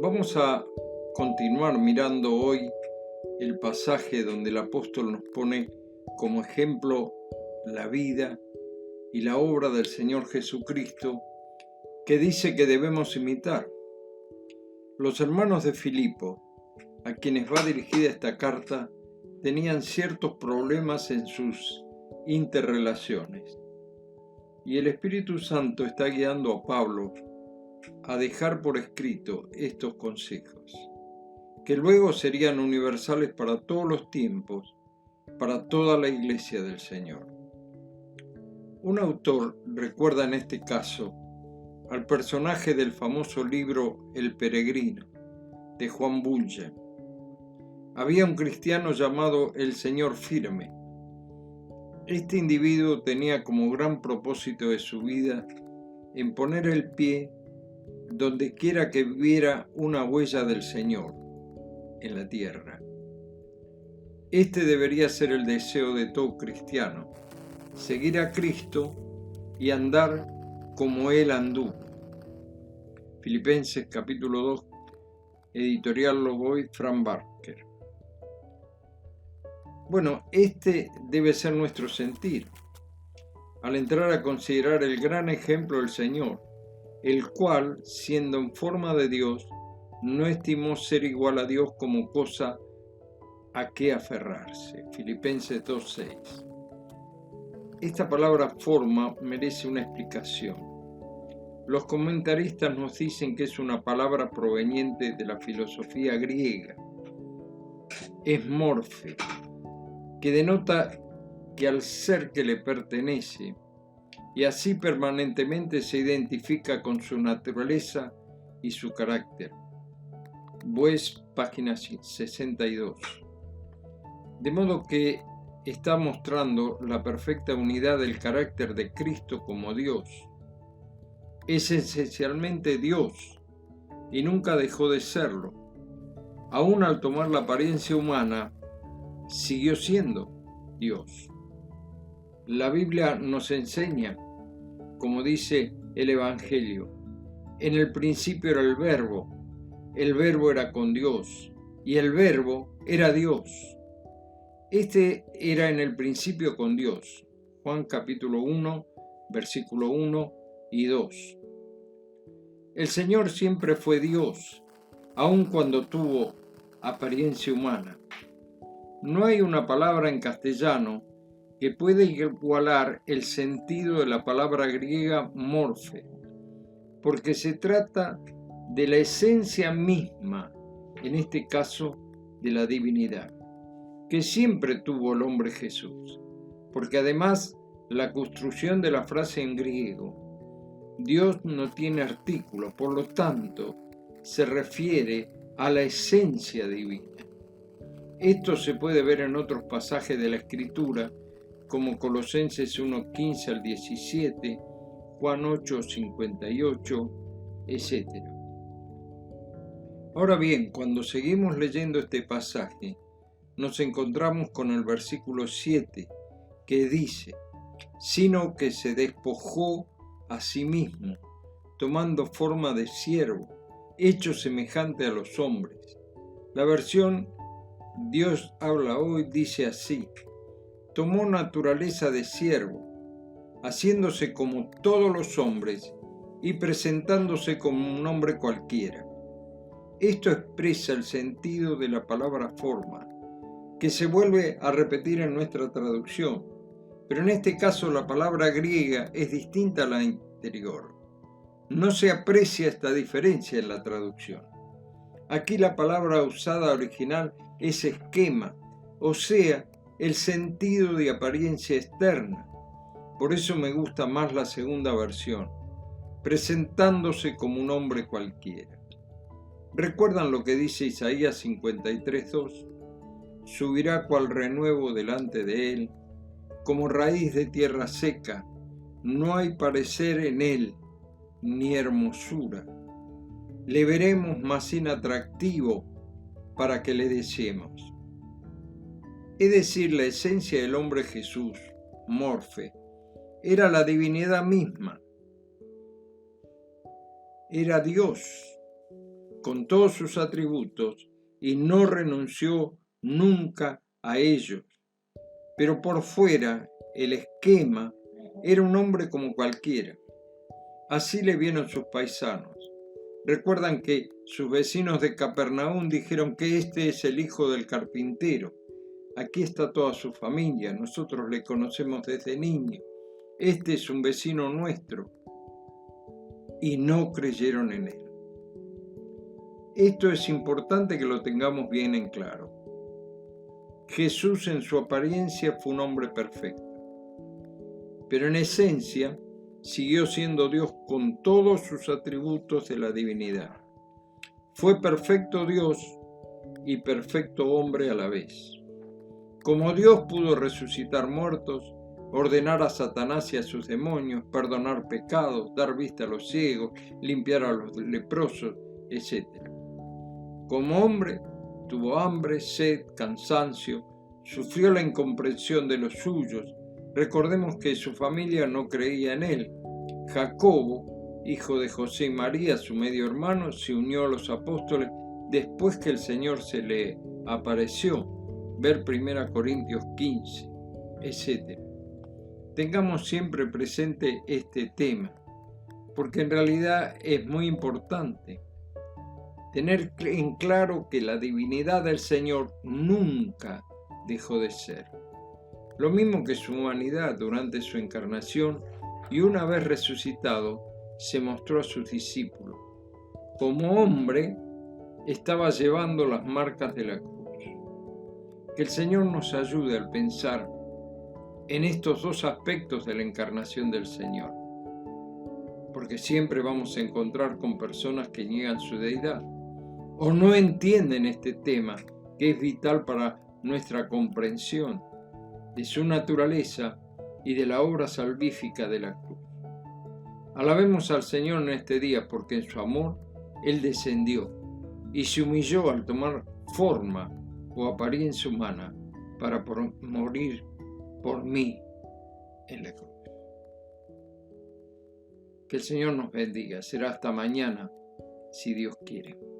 Vamos a continuar mirando hoy el pasaje donde el apóstol nos pone como ejemplo la vida y la obra del Señor Jesucristo, que dice que debemos imitar. Los hermanos de Filipo, a quienes va dirigida esta carta, tenían ciertos problemas en sus interrelaciones. Y el Espíritu Santo está guiando a Pablo a dejar por escrito estos consejos, que luego serían universales para todos los tiempos, para toda la Iglesia del Señor. Un autor recuerda en este caso al personaje del famoso libro El Peregrino, de Juan Bunyan. Había un cristiano llamado el Señor Firme. Este individuo tenía como gran propósito de su vida en poner el pie donde quiera que viera una huella del Señor en la tierra. Este debería ser el deseo de todo cristiano, seguir a Cristo y andar como Él anduvo. Filipenses capítulo 2, editorial Logoy, Frank Barker. Bueno, este debe ser nuestro sentir al entrar a considerar el gran ejemplo del Señor, el cual, siendo en forma de Dios, no estimó ser igual a Dios como cosa a que aferrarse. Filipenses 2:6. Esta palabra forma merece una explicación. Los comentaristas nos dicen que es una palabra proveniente de la filosofía griega. Es morfe, que denota que al ser que le pertenece, y así permanentemente se identifica con su naturaleza y su carácter. Bues, página 62. De modo que está mostrando la perfecta unidad del carácter de Cristo como Dios. Es esencialmente Dios y nunca dejó de serlo. Aún al tomar la apariencia humana, siguió siendo Dios. La Biblia nos enseña, como dice el Evangelio, en el principio era el Verbo era con Dios, y el Verbo era Dios. Este era en el principio con Dios. Juan capítulo 1, versículo 1 y 2. El Señor siempre fue Dios, aun cuando tuvo apariencia humana. No hay una palabra en castellano que puede igualar el sentido de la palabra griega morfe, porque se trata de la esencia misma, en este caso de la divinidad, que siempre tuvo el hombre Jesús, porque además la construcción de la frase en griego, Dios no tiene artículo, por lo tanto se refiere a la esencia divina. Esto se puede ver en otros pasajes de la Escritura, como Colosenses 1:15 al 17, Juan 8:58, etc. Ahora bien, cuando seguimos leyendo este pasaje, nos encontramos con el versículo 7, que dice, sino que se despojó a sí mismo, tomando forma de siervo, hecho semejante a los hombres. La versión Dios habla hoy dice así: tomó naturaleza de siervo, haciéndose como todos los hombres y presentándose como un hombre cualquiera. Esto expresa el sentido de la palabra forma, que se vuelve a repetir en nuestra traducción, pero en este caso la palabra griega es distinta a la anterior. No se aprecia esta diferencia en la traducción. Aquí la palabra usada original es esquema, o sea, el sentido de apariencia externa. Por eso me gusta más la segunda versión, presentándose como un hombre cualquiera. ¿Recuerdan lo que dice Isaías 53:2? Subirá cual renuevo delante de él, como raíz de tierra seca, no hay parecer en él, ni hermosura. Le veremos más inatractivo para que le deseemos. Es decir, la esencia del hombre Jesús, morfe, era la divinidad misma. Era Dios. con todos sus atributos y no renunció nunca a ellos. Pero por fuera, el esquema era un hombre como cualquiera. Así le vieron sus paisanos. Recuerdan que sus vecinos de Capernaum dijeron que este es el hijo del carpintero. Aquí está toda su familia, nosotros le conocemos desde niño. Este es un vecino nuestro. Y no creyeron en él. Esto es importante que lo tengamos bien en claro. Jesús en su apariencia fue un hombre perfecto, pero en esencia siguió siendo Dios con todos sus atributos de la divinidad. Fue perfecto Dios y perfecto hombre a la vez. Como Dios pudo resucitar muertos, ordenar a Satanás y a sus demonios, perdonar pecados, dar vista a los ciegos, limpiar a los leprosos, etc. Como hombre, tuvo hambre, sed, cansancio, sufrió la incomprensión de los suyos. Recordemos que su familia no creía en él. Jacobo, hijo de José y María, su medio hermano, se unió a los apóstoles después que el Señor se le apareció. Ver 1 Corintios 15, etc. Tengamos siempre presente este tema, porque en realidad es muy importante tener en claro que la divinidad del Señor nunca dejó de ser. Lo mismo que su humanidad durante su encarnación, y una vez resucitado, se mostró a sus discípulos. Como hombre, estaba llevando las marcas de la cruz. Que el Señor nos ayude al pensar en estos dos aspectos de la encarnación del Señor, porque siempre vamos a encontrar con personas que niegan su deidad o no entienden este tema que es vital para nuestra comprensión de su naturaleza y de la obra salvífica de la cruz. Alabemos al Señor en este día porque en su amor Él descendió y se humilló al tomar forma o apariencia humana para morir por mí en la cruz. Que el Señor nos bendiga. Será hasta mañana, si Dios quiere.